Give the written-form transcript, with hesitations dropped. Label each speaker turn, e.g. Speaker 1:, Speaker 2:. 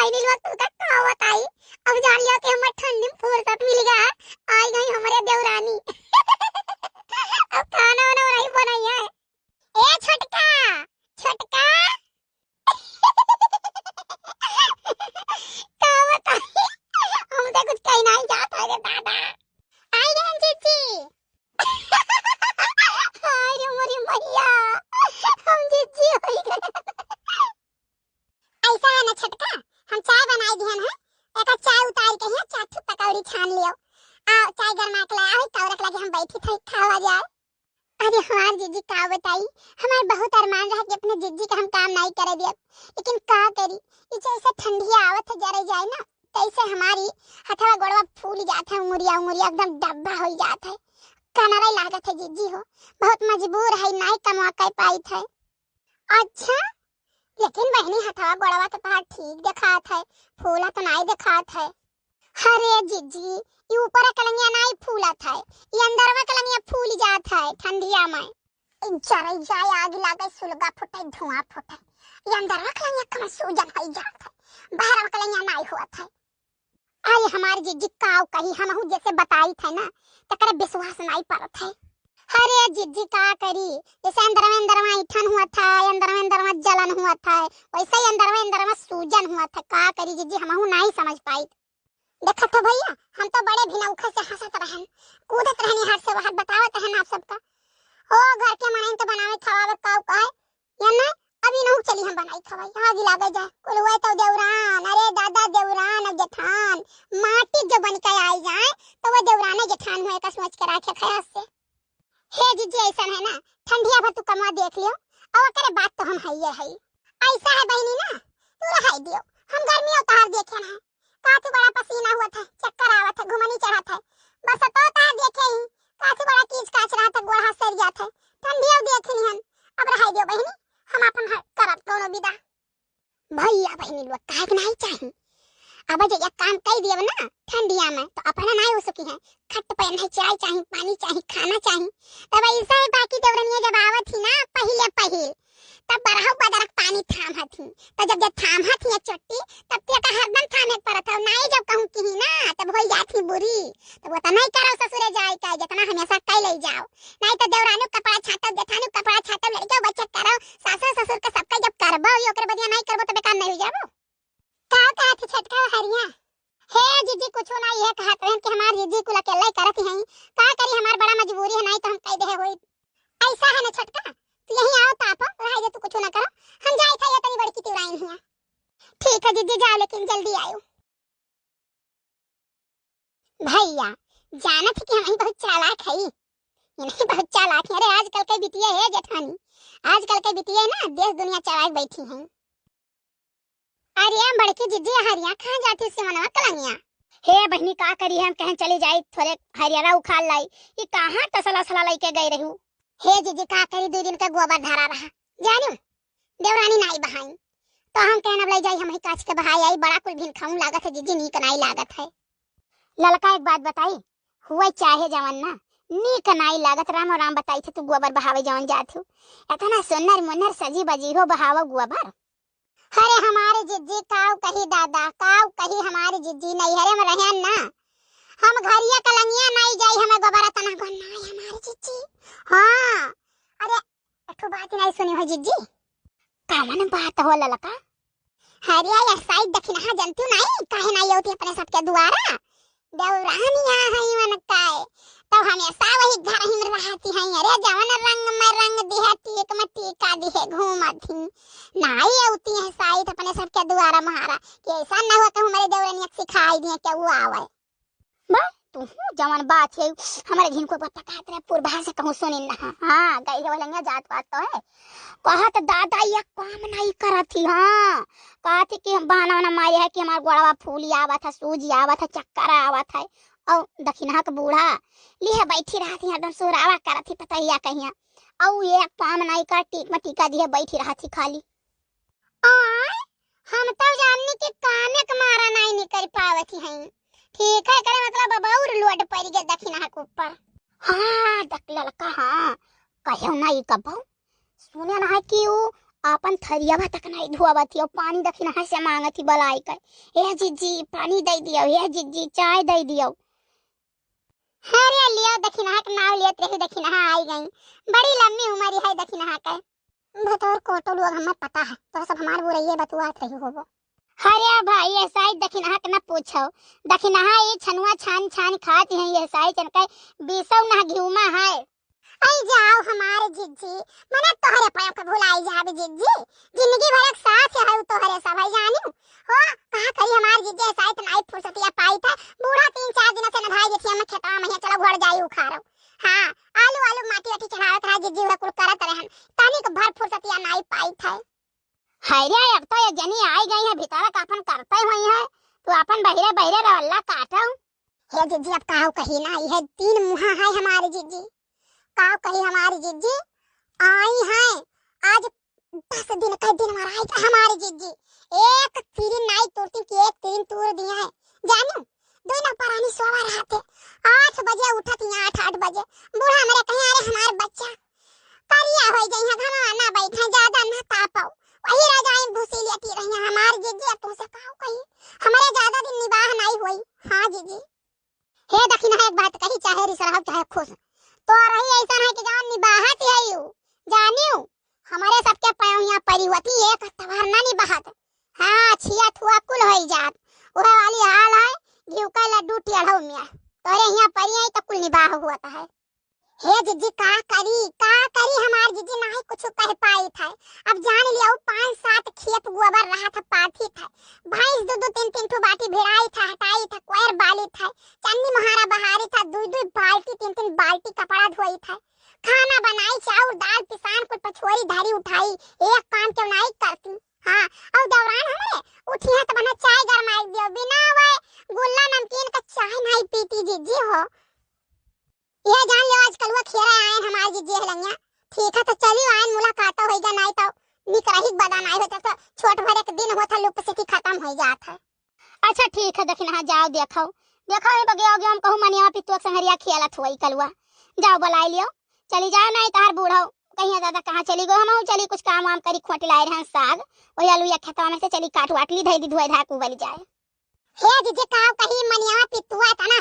Speaker 1: बहनी लोग का कहावत आई। अब जान लिया कि हमें ठंडी में फुर्सत मिल गया। आज गई हमारे देवरानी। अब खाना वाना नहीं बनाई है। ए छोटका छोटका कहावत आई। हमसे कुछ कहना ही जाता है दादा। आई गए जीजी। हाय रे मोरी मैया, हम जीजी हो गए। ऐसा है ना छोटका, हम चाय बनाई दिहन है। एक चाय उतार के है चाट पकौड़ी छान लियो। आ चाय गरमा के लाया है तो रख लगे हम बैठी थे खावा जाए। अरे हमार जीजी का बताई, हमारे बहुत अरमान रहा कि अपने जीजी का हम काम नहीं करे दिए, लेकिन का करी ये जैसे ठंडी आवत है जरे जाए ना तैसे हमारी हथवा गोड़वा फूल जाता है, उंगलिया उंगलिया एकदम डब्बा हो जाता है। कनरा लागत है जीजी हो, बहुत मजबूर है नहीं कमा कर पाई थे। अच्छा लेकिन बहनी हथवा गोड़वा तो तहार ठीक दिखात है, फूला तो नहीं दिखात है। अरे जीजी ये ऊपर कलंगिया नहीं फूलत है, ये अंदरवा कलंगिया फूल जात है ठंडिया में। जरा जाए आग लागे सुलगा फुटे धुआं फुटे, ये अंदरवा कलंगिया कम सूजन है जात है, बाहर कलंगिया नहीं होत है। आई हमारी जीजी काव कही हमहू जैसे बताई थे ना तकरे विश्वास नहीं पड़त है। अरे जीजी का करी, जैसे अंदर में ऐठन हुआ था, अंदर में जलन हुआ था, वैसे ही अंदर में सूजन हुआ था। का करी जीजी हमहू नहीं समझ पाई। देखा तो भैया हम तो बड़े भिनौखे से हंसत रहन, कूदत रहनी हाथ से बाहर बतावत रहन आप सबका। ओ घर के मनाई तो बनावे खवावे काव कहे या ना, अभी नहु चली हम बनाई खवाई आग लागे जाए कुल हुए तो देवरान। अरे दादा देवरान जेठान माटी जो बन के आई जाए तो वो देवरान जेठान हुए का सोच के रखे खयास से। हे जीजी ऐसा है ना ठंडिया भर तू कमा देख लियो और करे बात तो हम हइये है। ऐसा है बहनी ना तू रहाई दियो, हम गर्मी उतार देखे ना काफी बड़ा पसीना हुआ था, चक्कर आवत है, घुमनी चढ़ा था, बस तो तार देखे ही काफी बड़ा कीच काच रहा था, गोड़ हाथ सर जात है। ठंडिया देख ली हम, अब रहाई दियो बहनी हम अपन करब कोनो विदा। भैया बहनी लोग काहे नहीं चाहिए, अब जो एक काम कह दिए ना ठंडिया में तो अपना नहीं हो सकी है। खट पे नहीं चाय चाहिए, पानी चाहिए, खाना चाहिए। तब ऐसा है बाकी देवरनिया जब आवत थी ना पहले तब बरहु बदरक पानी थाम थी, तो जब थाम थी चट्टी तब ते का हरदम थामे पड़त है। नहीं जब कहूं की ना तब हो जाती बुरी, तब वो तो नहीं करो ससुरे जाए का जितना हमेशा कह ले जाओ। नहीं तो देवरानी कपड़ा छाता जेठानी कपड़ा छाता लड़के बच्चे करो, सासु ससुर के सबका जब करबो ओकरे बदिया नहीं करबो तो बेकार नहीं हो जाबो। का कहत छटका हरिया हे जीजी कुछ नहीं है कहत रहन कि हमार जीजी कुल अकेले करत हैं, का करी हमार बड़ा मजबूरी है नहीं तो हम कह दे होई। ऐसा है ना छटका तू यहीं आओ ताप रह जा, तू कुछ ना करो, हम जाए था ये तनी बड़की तिवराइन हिया। ठीक है जीजी जाओ लेकिन जल्दी आयो। भैया जानत कि हम बहुत चालाक है, ये नहीं बहुत चालाक है। अरे आजकल के बिटिया है जेठानी, आजकल के बिटिया ना देश दुनिया चलाए बैठी हैं। अरे बड़की जीजी हरिया कहां जाती से मनवा कलंगिया। हे बहनी का करी हम कहीं चली जाई थोड़े हरियारा उखाड़ लाई, ये कहां तसला सला लेके गई रहू। हे जीजी का करी 2 दिन का गोबर धरा रहा जानियो देवरानी नहीं बहाई तो हम कहना ले जाई हम ही काच के बहाई आई बड़ा कुल भिन खाऊं लागत है जीजी नीक नहीं लागत है। ललका एक बात बताई हुआ चाहे जवन ना नीक नहीं लागत, राम राम बताई थे तू गोबर बहावे जवन जात हो इतना सुनर मुनर सजी बजी हो बहावा गोबर। अरे हमारे जिज्जी काव कही दादा काव कही हमारी जिज्जी नहीं हरे में रहन ना हम घरिया कलंगिया नहीं जाई हमें गोबरा तना गन नहीं हमारी जिज्जी। हां अरे एक बात नहीं सुनी हो जिज्जी कामन बात हो ललका। हरिया या साइड दक्षिणा जनतु नहीं काहे नहीं होती अपने सबके द्वारा देवरानिया है मन काय तो हमेशा वही घर ही में रहती हैं। अरे जवन रंग में रंग दिहे टीक में टीका दिहे घूमती नहीं होती है साइड अपने सबके द्वारा महारा कि ऐसा ना हो कि हमारे देवरानिया सिखाई दिए कि वो आवे। बा तू जवन बात है हमारे घिन को पता कहत रे पूर्वा से कहूं सुनी ना। हां गई है लंगा जात बात तो है कहत दादा ये काम नहीं करती। हां कहती कि बहाना ना मारे है कि हमार गोड़वा फूली आवत है, सूजी आवत है, चक्कर आवत है और दक्षिणा का बूढ़ा लिए बैठी रहती हरदम सुरावा करती पता ही कहिया और ये काम नहीं कर टीक में टीका दिए बैठी रहती खाली। हम तो जाननी कि कामे के मारा नहीं निकल पावती हैं। ठीक है करे मतलब बाबूर लोड पड़ गया दक्षिणा के ऊपर। हां दक ललका हां कहो नहीं कबो सुने ना है कि वो अपन थरियावा तक नहीं धुआवती और पानी देखी ना से मांगती बलाई कर, हे जीजी पानी दे दियो, हे जीजी चाय दे दियो। अरे लियो देखी ना के नाव लेत रही, देखी ना आई गई, बड़ी लंबी उम्र है देखी ना के। बतौर कोटो लोग हमें पता है, तो सब हमार बुरैये बतुआत रही होबो। अरे भाई ऐसा ही देखी ना के ना पूछो, देखी ना ये छनुआ छान छान खाती हैं, ये साई चनके बीसौ ना घिउमा है। आई जाओ हमारे जिज्जी, मने तोहरे पाँव के भुलाई जाबे जिज्जी, जिंदगी भर एक साथ है तोहरे सब है जानू हो। कहा करी हमार जिज्जी ऐसा इतना फुर्सतिया पाई था, बूढ़ा 3-4 दिन से नधाई देती हम खेतवा में, चलो घर जाई उखारो। हां आलू आलू माटी वाटी चढ़ावत रहा जिज्जी, उहे कुल करत रहन, तानी के भर फुर्सतिया नहीं पाई था। हाय रे अब तो ये जनी आई गई है भीतर का अपन करते हुई है, तू अपन बहिरे बहिरे रवल्ला काटो। हे जिज्जी अब काऊ कही ना, ये 3 मुहा है हमारे जिज्जी, काऊ कही हमारी जिज्जी आई है आज 10 दिन का दिन मारा है हमारी जिज्जी, एक तीन नाई तोड़ती कि एक तीन तोड़ दिया है जानू। दोनों परानी सोवा रहते, 8 बजे उठती 8 बजे, बूढ़ा मेरे कहीं अरे हमारे बच्चा करिया हो गई है, घना ना बैठे ज्यादा ना तापाओ, वही रजाई भूसी लेती रही है हमारी जिज्जी। अब तुमसे काऊ कही हमारे ज्यादा दिन निबाह नहीं हुई। हां जिज्जी हे देखी ना एक बात कही, चाहे रिसरहब चाहे खुश तो रही ऐसा है कि जान निबाहत है यू जानियो, हमारे सबके पयोहिया परी होती एक तवरना निबाहत। हां छिया थुआ कुल होई जात, ओहे वाली हाल है घिउ का लड्डू टेढ़ो मिया, तोरे यहां परी आई तो कुल निबाह हुआ है। हे जिज्जी का करी हमार जिज्जी नहीं कुछ कह पाई था। अब जान लियो 5-7 खेत गोबर रहा था, पाथी था, भैंस 2-3 ठो बाटी भिड़ाई था, हटाई था, कोयर बाली था, चन्नी महारा बहारी था, 2 बाल्टी 3 बाल्टी कपड़ा धोई था, खाना बनाई, चाउर दाल पिसान कुछ पछोरी धारी उठाई, एक काम क्यों नहीं करती। हां और दौरान हमरे उठी है तो बना चाय गरमाई दियो, बिना वे गुल्ला नमकीन का चाय नहीं पीती जिज्जी हो। ये जान लो आजकल वो खेरा आए हमारी जिज्जी हलंगा, ठीक है तो चलियो आए मुलाकात होइगा, नहीं तो निकरही बदा नहीं होता तो छोट भर एक दिन होता लुप से खत्म हो जात है। अच्छा ठीक है देखी ना जाओ देखो हे बगे आगे हम कहूं मनिया पितुआ संगरिया खेलत होई कलवा, जाओ बुलाई लियो, चली जाओ नहीं तार बूढ़ो कहीं दादा कहां चली गो, हम चली कुछ काम वाम करी खोट लाए रहे साग, ओया लुया खेतवा में से चली काट वाट ली धई दी धोई धा कुबल जाए। हे जिज्जी काऊ कही मनिया पितुआ तना